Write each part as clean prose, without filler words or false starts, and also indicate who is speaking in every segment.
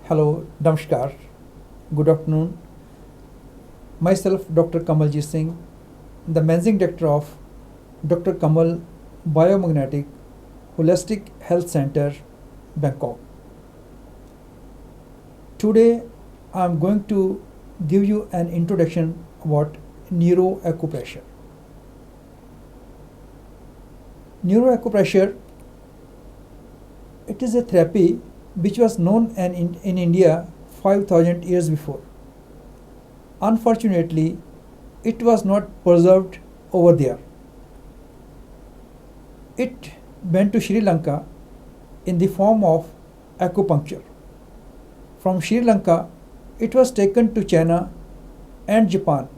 Speaker 1: Hello, Namaskar. Good afternoon. Myself, Dr. Kamalji Singh, the Managing Director of Dr. Kamal Biomagnetic Holistic Health Center, Bangkok. Today, I am going to give you an introduction about neuroacupressure. Neuroacupressure, it is a therapy which was known in India 5000 years before. Unfortunately, it was not preserved over there. It went to Sri Lanka in the form of acupuncture. From Sri Lanka, it was taken to China and Japan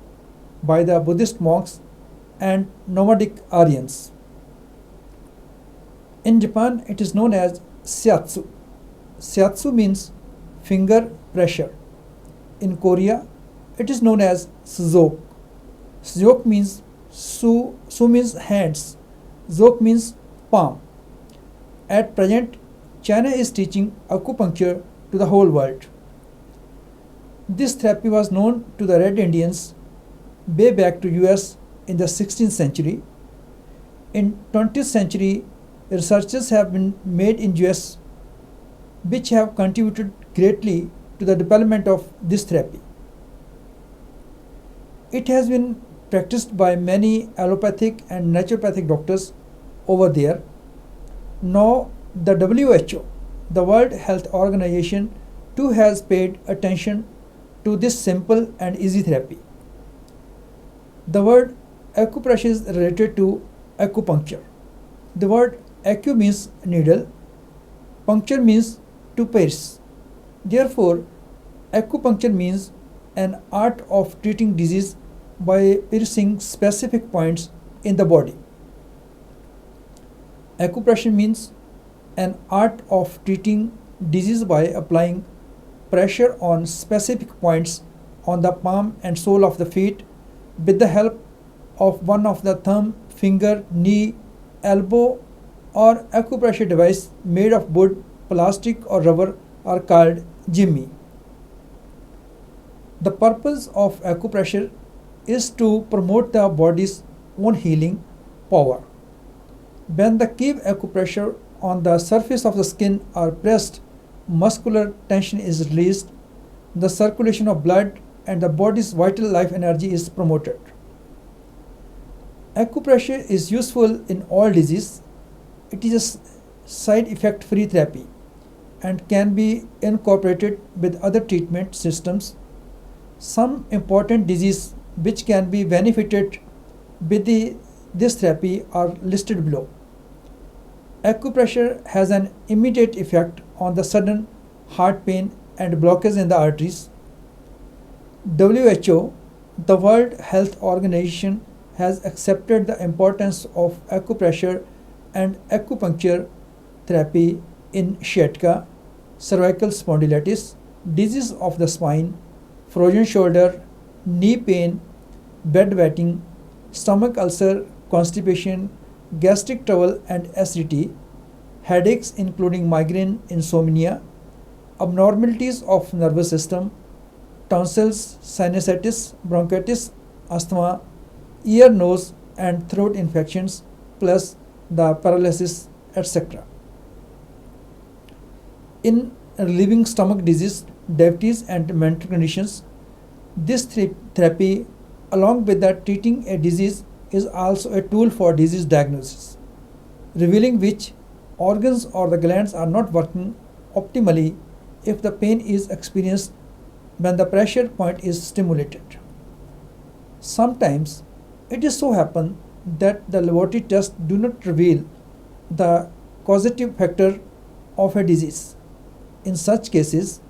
Speaker 1: by the Buddhist monks and nomadic Aryans. In Japan, it is known as shiatsu. Shiatsu means finger pressure. In Korea, it is known as Suzok. Suzok means su means hands. Zok means palm. At present, China is teaching acupuncture to the whole world. This therapy was known to the Red Indians way back to US in the 16th century. In 20th century, researches have been made in US which have contributed greatly to the development of this therapy. It has been practiced by many allopathic and naturopathic doctors over there. Now, the WHO, the World Health Organization, too has paid attention to this simple and easy therapy. The word acupressure is related to acupuncture. The word acu means needle, puncture means to pierce. Therefore, acupuncture means an art of treating disease by piercing specific points in the body. Acupressure means an art of treating disease by applying pressure on specific points on the palm and sole of the feet with the help of one of the thumb, finger, knee, elbow, or acupressure device made of wood, plastic, or rubber are called jimmy. The purpose of acupressure is to promote the body's own healing power. When the key acupressure on the surface of the skin are pressed, muscular tension is released, the circulation of blood and the body's vital life energy is promoted. Acupressure is useful in all diseases. It is a side effect free therapy and can be incorporated with other treatment systems. Some important diseases which can be benefited with this therapy are listed below. Acupressure has an immediate effect on the sudden heart pain and blockage in the arteries. WHO, the World Health Organization, has accepted the importance of acupressure and acupuncture therapy in sciatica, cervical spondylitis, disease of the spine, frozen shoulder, knee pain, bedwetting, stomach ulcer, constipation, gastric trouble and acidity, headaches including migraine, insomnia, abnormalities of nervous system, tonsils, sinusitis, bronchitis, asthma, ear, nose and throat infections, plus the paralysis, etc. In relieving stomach disease, diabetes and mental conditions, this therapy along with that treating a disease is also a tool for disease diagnosis, revealing which organs or the glands are not working optimally if the pain is experienced when the pressure point is stimulated. Sometimes it is so happen that the laboratory tests do not reveal the causative factor of a disease. In such cases,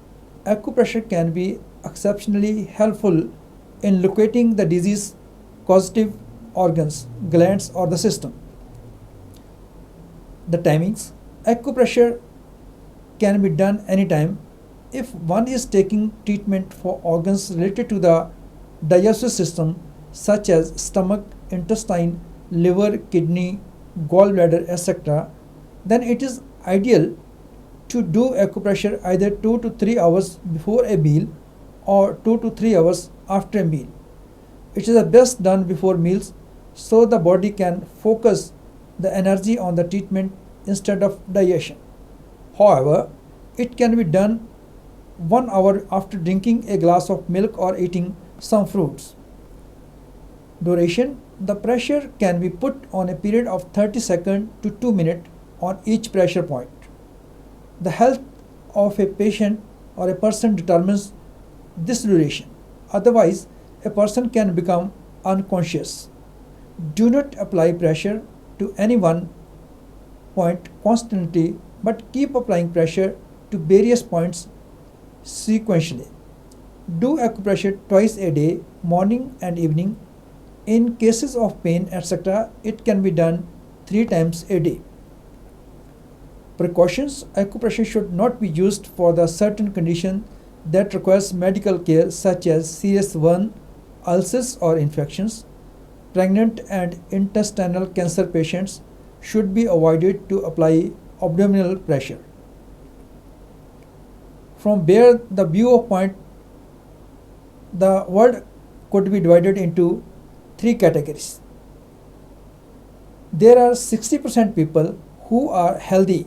Speaker 1: acupressure can be exceptionally helpful in locating the disease causative organs, glands or the system. The timings. Acupressure can be done anytime if one is taking treatment for organs related to the digestive system such as stomach, intestine, liver, kidney, gallbladder, etc., then it is ideal to do acupressure either 2 to 3 hours before a meal or 2 to 3 hours after a meal. It is the best done before meals so the body can focus the energy on the treatment instead of digestion. However, it can be done 1 hour after drinking a glass of milk or eating some fruits. Duration: the pressure can be put on a period of 30 seconds to 2 minutes on each pressure point. The health of a patient or a person determines this duration. Otherwise, a person can become unconscious. Do not apply pressure to any one point constantly, but keep applying pressure to various points sequentially. Do acupressure twice a day, morning and evening. In cases of pain, etc., it can be done 3 times a day. Precautions: acupressure should not be used for the certain condition that requires medical care such as serious wound, ulcers or infections. Pregnant and intestinal cancer patients should be avoided to apply abdominal pressure. From where the viewpoint, the world could be divided into 3 categories. There are 60% people who are healthy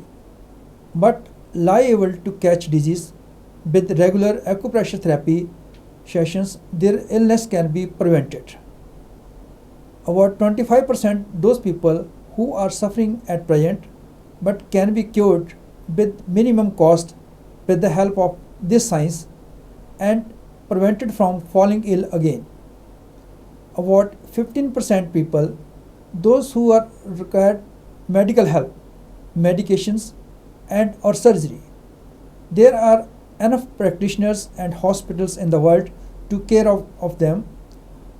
Speaker 1: but liable to catch disease. With regular acupressure therapy sessions, their illness can be prevented. About 25% those people who are suffering at present but can be cured with minimum cost with the help of this science and prevented from falling ill again. About 15% people, those who are required medical help, medications and or surgery. There are enough practitioners and hospitals in the world to care of them.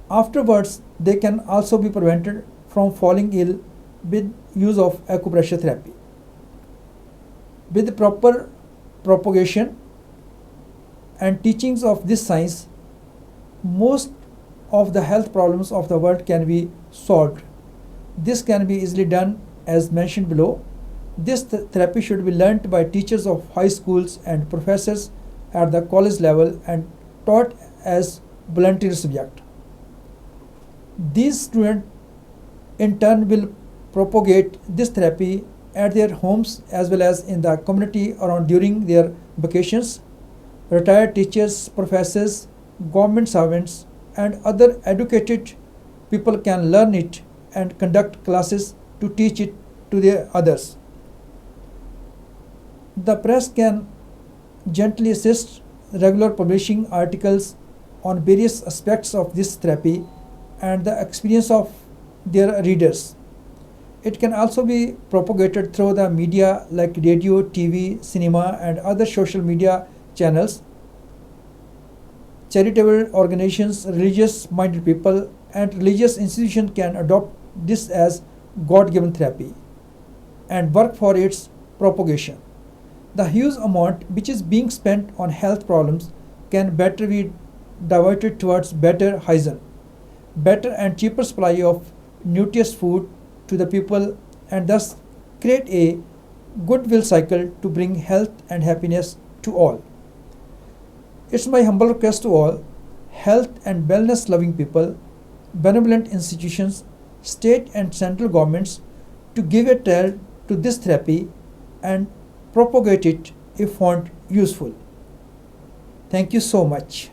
Speaker 1: Afterwards, they can also be prevented from falling ill with use of acupressure therapy. With proper propagation and teachings of this science, most of the health problems of the world can be solved. This can be easily done as mentioned below. This therapy should be learnt by teachers of high schools and professors at the college level and taught as voluntary subject. These students in turn will propagate this therapy at their homes as well as in the community around during their vacations. Retired teachers, professors, government servants and other educated people can learn it and conduct classes to teach it to their others. The press can gently assist regular publishing articles on various aspects of this therapy and the experience of their readers. It can also be propagated through the media like radio, TV, cinema and other social media channels. Charitable organizations, religious-minded people and religious institutions can adopt this as God-given therapy and work for its propagation. The huge amount which is being spent on health problems can better be diverted towards better hygiene, better and cheaper supply of nutritious food to the people and thus create a goodwill cycle to bring health and happiness to all. It's my humble request to all health and wellness loving people, benevolent institutions, state and central governments to give a trial to this therapy and propagate it if found useful. Thank you so much.